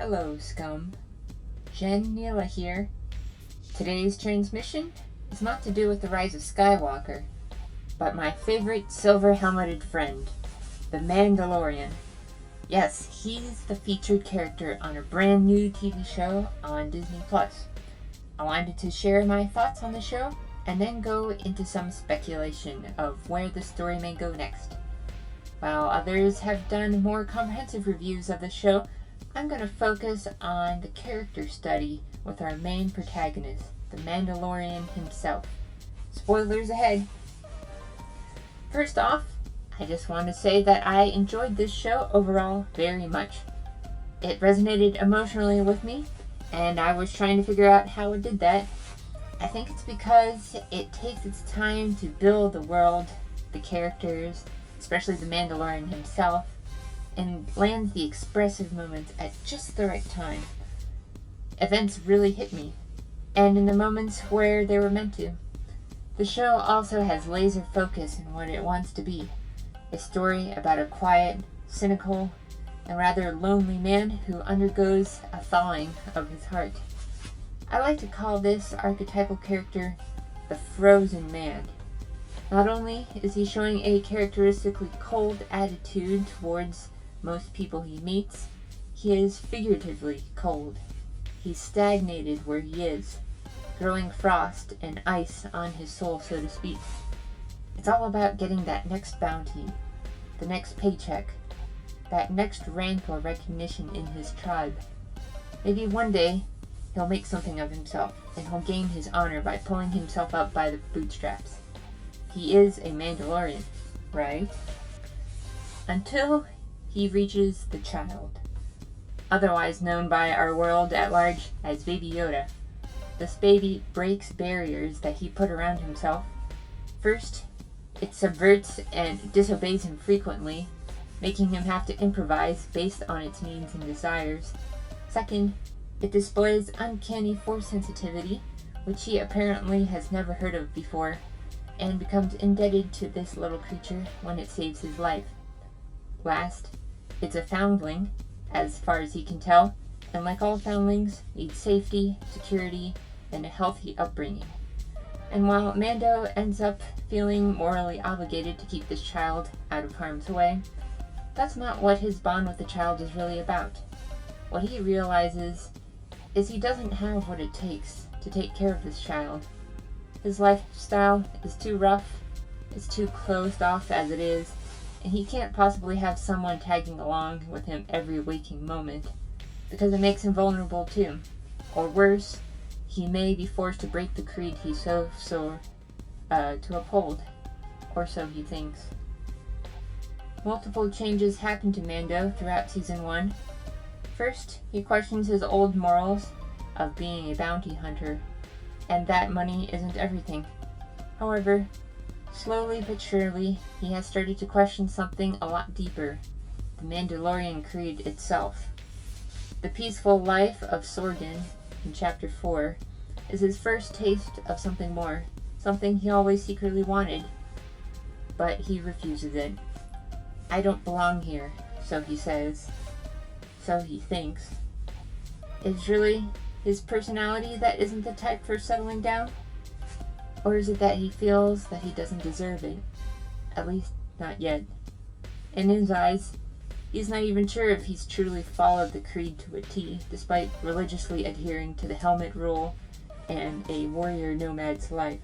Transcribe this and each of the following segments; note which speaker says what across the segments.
Speaker 1: Hello, scum. Jen Neela here. Today's transmission is not to do with the rise of Skywalker, but my favorite silver-helmeted friend, the Mandalorian. Yes, he's the featured character on a brand new TV show on Disney+. I wanted to share my thoughts on the show, and then go into some speculation of where the story may go next. While others have done more comprehensive reviews of the show, I'm going to focus on the character study with our main protagonist, the Mandalorian himself. Spoilers ahead. First off, I just want to say that I enjoyed this show overall very much. It resonated emotionally with me, and I was trying to figure out how it did that. I think it's because it takes its time to build the world, the characters, especially the Mandalorian himself, and lands the expressive moments at just the right time. Events really hit me, and in the moments where they were meant to. The show also has laser focus in what it wants to be. A story about a quiet, cynical, and rather lonely man who undergoes a thawing of his heart. I like to call this archetypal character the frozen man. Not only is he showing a characteristically cold attitude towards most people he meets, he is figuratively cold. He's stagnated where he is, growing frost and ice on his soul, so to speak. It's all about getting that next bounty, the next paycheck, that next rank or recognition in his tribe. Maybe one day he'll make something of himself, and he'll gain his honor by pulling himself up by the bootstraps. He is a Mandalorian, right? Until he reaches the child, otherwise known by our world at large as Baby Yoda. This baby breaks barriers that he put around himself. First, it subverts and disobeys him frequently, making him have to improvise based on its needs and desires. Second, it displays uncanny force sensitivity, which he apparently has never heard of before, and becomes indebted to this little creature when it saves his life. Last, it's a foundling, as far as he can tell, and like all foundlings, needs safety, security, and a healthy upbringing. And while Mando ends up feeling morally obligated to keep this child out of harm's way, that's not what his bond with the child is really about. What he realizes is he doesn't have what it takes to take care of this child. His lifestyle is too rough, it's too closed off as it is, and he can't possibly have someone tagging along with him every waking moment, because it makes him vulnerable too. Or worse, he may be forced to break the creed he so to uphold, or so he thinks. Multiple changes happen to Mando throughout Season 1. First, he questions his old morals of being a bounty hunter, and that money isn't everything. However, slowly but surely, he has started to question something a lot deeper, the Mandalorian creed itself. The peaceful life of Sorgan in Chapter 4 is his first taste of something more, something he always secretly wanted, but he refuses it. I don't belong here, so he says. So he thinks. Is really his personality that isn't the type for settling down? Or is it that he feels that he doesn't deserve it? At least, not yet. In his eyes, he's not even sure if he's truly followed the creed to a T, despite religiously adhering to the helmet rule and a warrior nomad's life.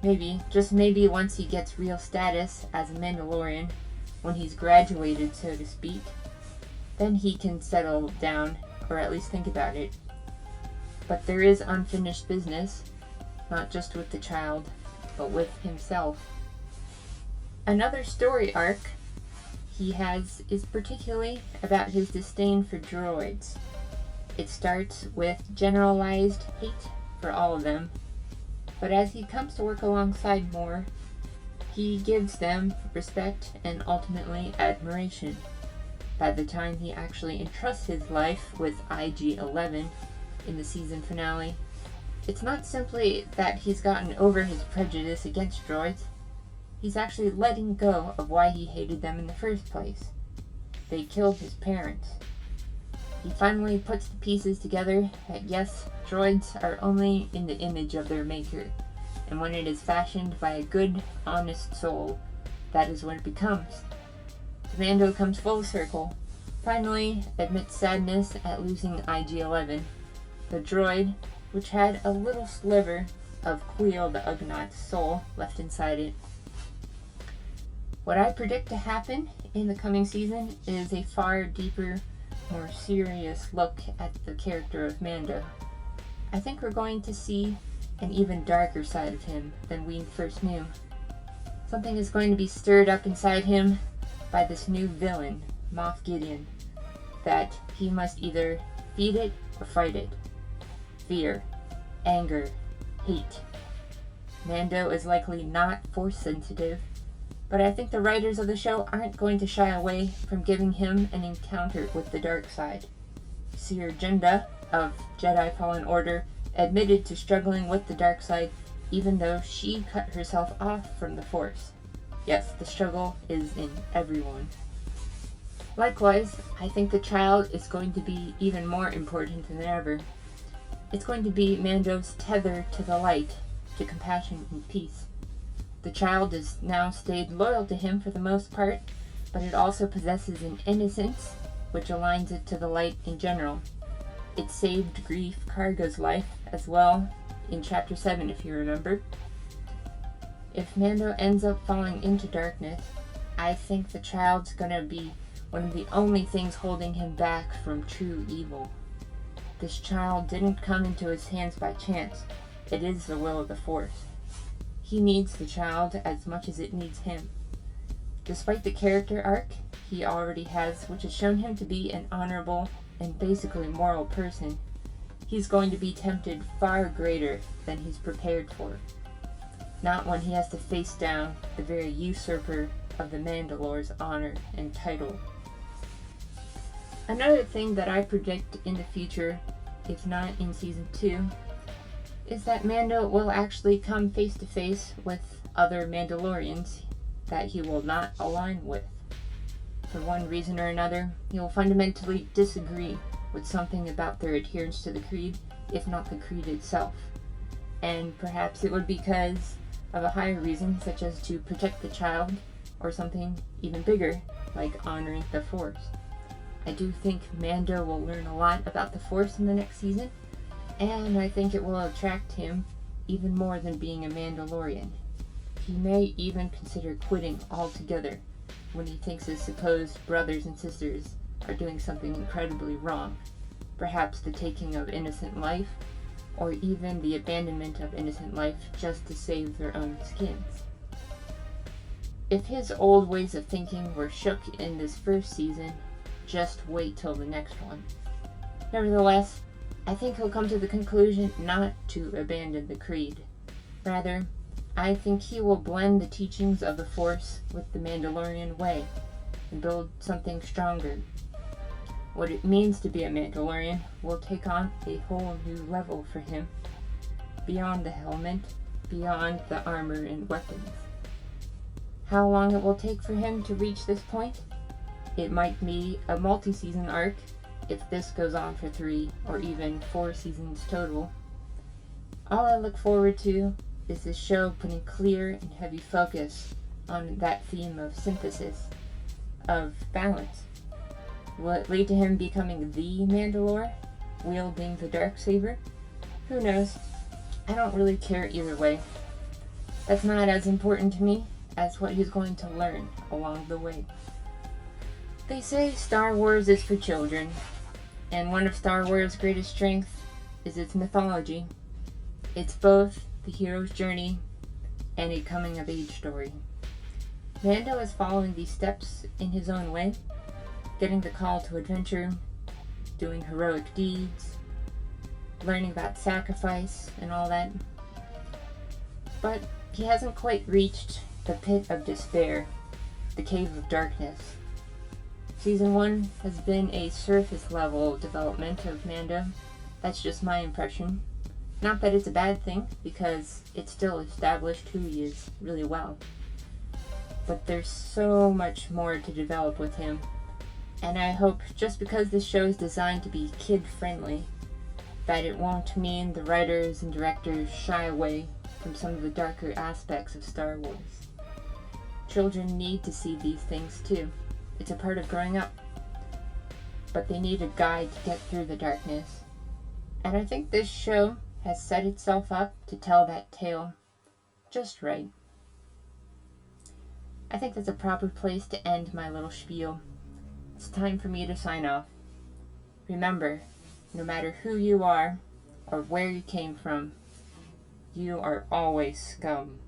Speaker 1: Maybe, just maybe once he gets real status as a Mandalorian, when he's graduated, so to speak, then he can settle down, or at least think about it. But there is unfinished business, not just with the child, but with himself. Another story arc he has is particularly about his disdain for droids. It starts with generalized hate for all of them, but as he comes to work alongside more, he gives them respect and ultimately admiration. By the time he actually entrusts his life with IG-11 in the season finale, it's not simply that he's gotten over his prejudice against droids, he's actually letting go of why he hated them in the first place. They killed his parents. he finally puts the pieces together that yes, droids are only in the image of their maker, and when it is fashioned by a good, honest soul, that is what it becomes. The Mando comes full circle, finally admits sadness at losing IG-11, the droid which had a little sliver of Queel the Ugnaughts' soul left inside it. What I predict to happen in the coming season is a far deeper, more serious look at the character of Mando. I think we're going to see an even darker side of him than we first knew. Something is going to be stirred up inside him by this new villain, Moff Gideon, that he must either feed it or fight it. Fear, anger, hate. Mando is likely not force sensitive, but I think the writers of the show aren't going to shy away from giving him an encounter with the dark side. Seer Jenda of Jedi Fallen Order admitted to struggling with the dark side even though she cut herself off from the Force. Yes, the struggle is in everyone. Likewise, I think the child is going to be even more important than ever. It's going to be Mando's tether to the light, to compassion and peace. The child has now stayed loyal to him for the most part, but it also possesses an innocence which aligns it to the light in general. It saved Greef Karga's life as well in Chapter 7, if you remember. If Mando ends up falling into darkness, I think the child's gonna be one of the only things holding him back from true evil. This child didn't come into his hands by chance. It is the will of the Force. He needs the child as much as it needs him. Despite the character arc he already has, which has shown him to be an honorable and basically moral person, he's going to be tempted far greater than he's prepared for. Not when he has to face down the very usurper of the Mandalore's honor and title. Another thing that I predict in the future, if not in Season 2, is that Mando will actually come face to face with other Mandalorians that he will not align with. For one reason or another, he will fundamentally disagree with something about their adherence to the Creed, if not the Creed itself. And perhaps it would be because of a higher reason, such as to protect the child, or something even bigger, like honoring the Force. I do think Mando will learn a lot about the Force in the next season, and I think it will attract him even more than being a Mandalorian. He may even consider quitting altogether when he thinks his supposed brothers and sisters are doing something incredibly wrong, perhaps the taking of innocent life, or even the abandonment of innocent life just to save their own skins. If his old ways of thinking were shook in this first season, just wait till the next one. Nevertheless, I think he'll come to the conclusion not to abandon the Creed. Rather, I think he will blend the teachings of the Force with the Mandalorian way and build something stronger. What it means to be a Mandalorian will take on a whole new level for him, beyond the helmet, beyond the armor and weapons. How long it will take for him to reach this point? It might be a multi-season arc, if this goes on for 3 or even 4 seasons total. All I look forward to is this show putting clear and heavy focus on that theme of synthesis, of balance. Will it lead to him becoming the Mandalore, wielding the Darksaber? Who knows? I don't really care either way. That's not as important to me as what he's going to learn along the way. They say Star Wars is for children, and one of Star Wars' greatest strengths is its mythology. It's both the hero's journey and a coming-of-age story. Mando is following these steps in his own way, getting the call to adventure, doing heroic deeds, learning about sacrifice and all that. But he hasn't quite reached the pit of despair, the cave of darkness. Season 1 has been a surface level development of Mando. That's just my impression. Not that it's a bad thing, because it still established who he is really well. But there's so much more to develop with him. And I hope just because this show is designed to be kid-friendly, that it won't mean the writers and directors shy away from some of the darker aspects of Star Wars. Children need to see these things too. It's a part of growing up. But they need a guide to get through the darkness. And I think this show has set itself up to tell that tale just right. I think that's a proper place to end my little spiel. It's time for me to sign off. Remember, no matter who you are or where you came from, you are always scum.